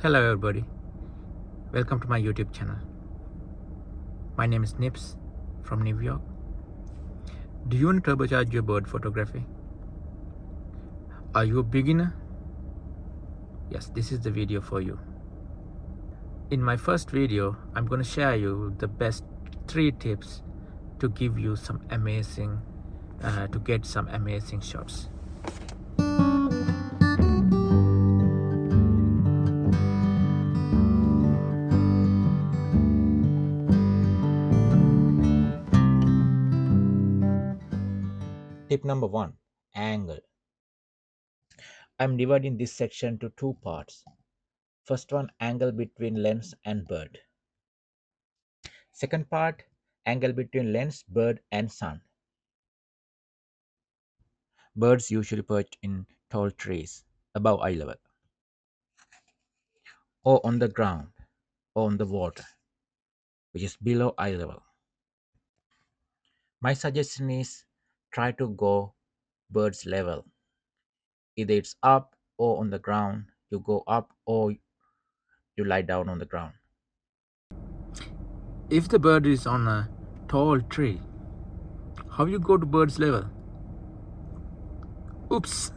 Hello everybody, welcome to my YouTube channel. My name is Nips from New York. Do you want to turbocharge your bird photography? Are you a beginner? Yes, this is the video for you. In my first video, I'm going to share you the best 3 tips to give you some amazing, to get some amazing shots. Tip number 1, angle. I'm dividing this section to 2 parts. First one, angle between lens and bird. Second part, angle between lens, bird and sun. Birds usually perch in tall trees above eye level, or on the ground, or on the water, which is below eye level. My suggestion is try to go bird's level. Either it's up or on the ground, you go up or you lie down on the ground. If the bird is on a tall tree, how you go to bird's level? Oops!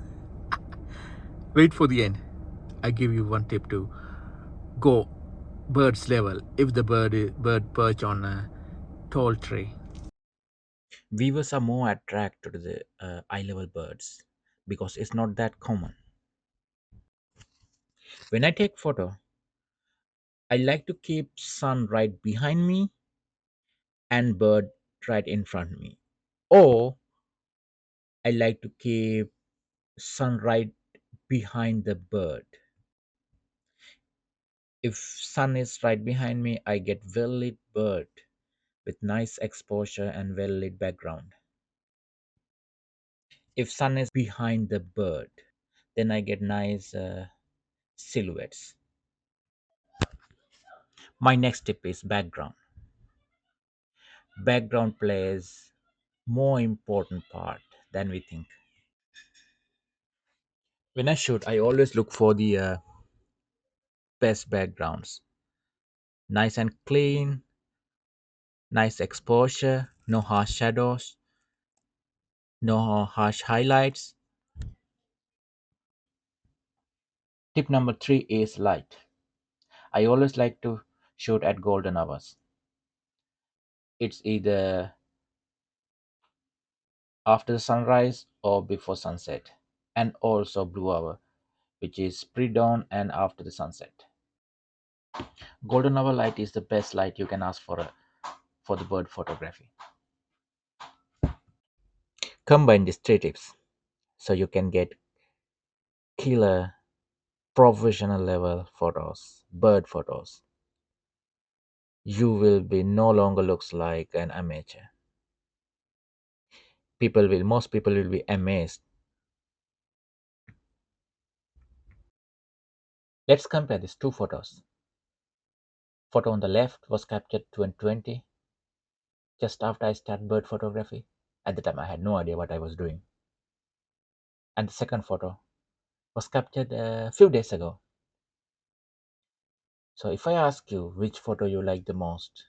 Wait for the end. I give you one tip to go bird's level if the bird perch on a tall tree. Viewers are more attracted to the eye level birds because it's not that common. When I take photo, I like to keep sun right behind me and bird right in front of me, or I like to keep sun right behind the bird. If sun is right behind me, I get well lit bird with nice exposure and well lit background. If sun is behind the bird, then I get nice silhouettes. My next tip is background. Background plays more important part than we think. When I shoot, I always look for the best backgrounds. Nice and clean, nice exposure, no harsh shadows, no harsh highlights. Tip number 3 is light. I always like to shoot at golden hours. It's either after the sunrise or before sunset, and also blue hour, which is pre-dawn and after the sunset. Golden hour light is the best light you can ask for the bird photography. Combine these 3 tips so you can get killer professional level photos, bird photos. You will be no longer looks like an amateur. Most people will be amazed. Let's compare these 2 photos. Photo on the left was captured 2020, just after I started bird photography. At the time I had no idea what I was doing. And the second photo was captured a few days ago. So if I ask you which photo you like the most,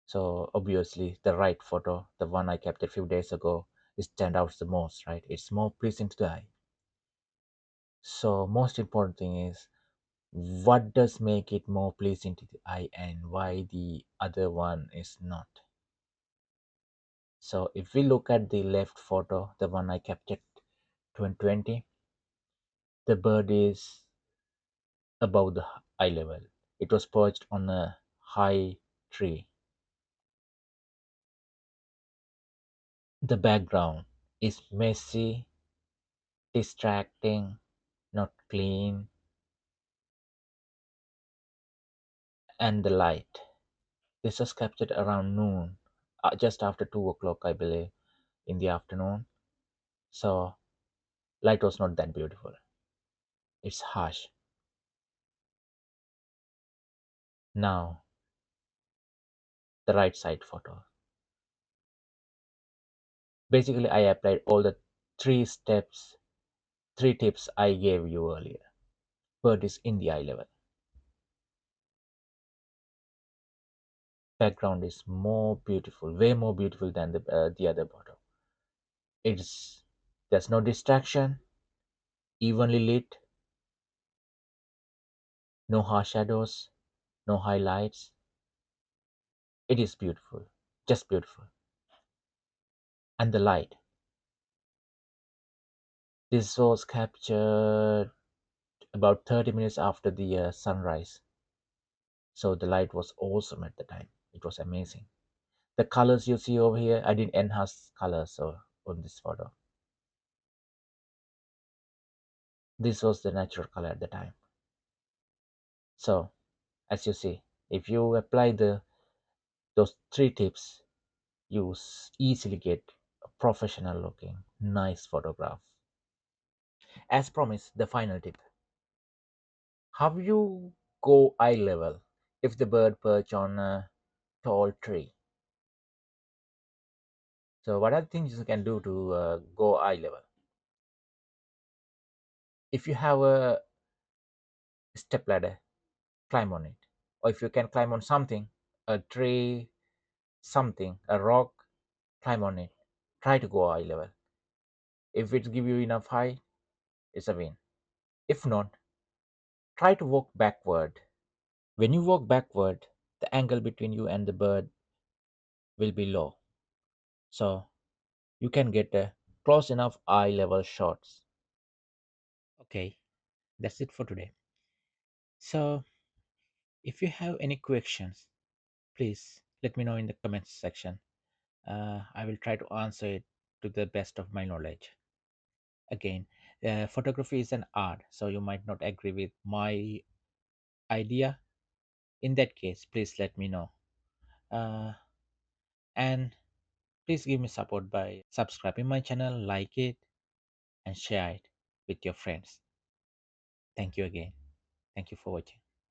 so obviously the right photo, the one I captured a few days ago, is stand out the most, right? It's more pleasing to the eye. So most important thing is what does make it more pleasing to the eye and why the other one is not. So if we look at the left photo, the one I captured 2020, the bird is above the eye level. It was perched on a high tree. The background is messy, distracting, not clean, and the light. This was captured around noon, just after 2 o'clock, I believe, in the afternoon. So, light was not that beautiful. It's harsh. Now, the right side photo. Basically, I applied all the 3 steps, 3 tips I gave you earlier. bird is in the eye level. Background is more beautiful, way more beautiful than the other photo. It's there's no distraction, evenly lit, no harsh shadows, no highlights. It is beautiful, just beautiful. And the light. This was captured about 30 minutes after the sunrise. So the light was awesome at the time. It was amazing. The colors you see over here, I didn't enhance colors on this photo. This was the natural color at the time. So as you see, if you apply those three tips, you easily get a professional looking, nice photograph. As promised, the final tip. How you go eye level if the bird perch on a tall tree? So what are the things you can do to go eye level? If you have a step ladder, climb on it. Or if you can climb on something, a tree, something, a rock, climb on it. Try to go eye level. If it give you enough height, it's a win. If not, try to walk backward. When you walk backward, the angle between you and the bird will be low. So you can get a close enough eye level shots. Okay, that's it for today. So if you have any questions, please let me know in the comments section. I will try to answer it to the best of my knowledge. Again, photography is an art, so you might not agree with my idea. In that case, please let me know. Uh, and please give me support by subscribing my channel, like it, and share it with your friends. Thank you again. Thank you for watching.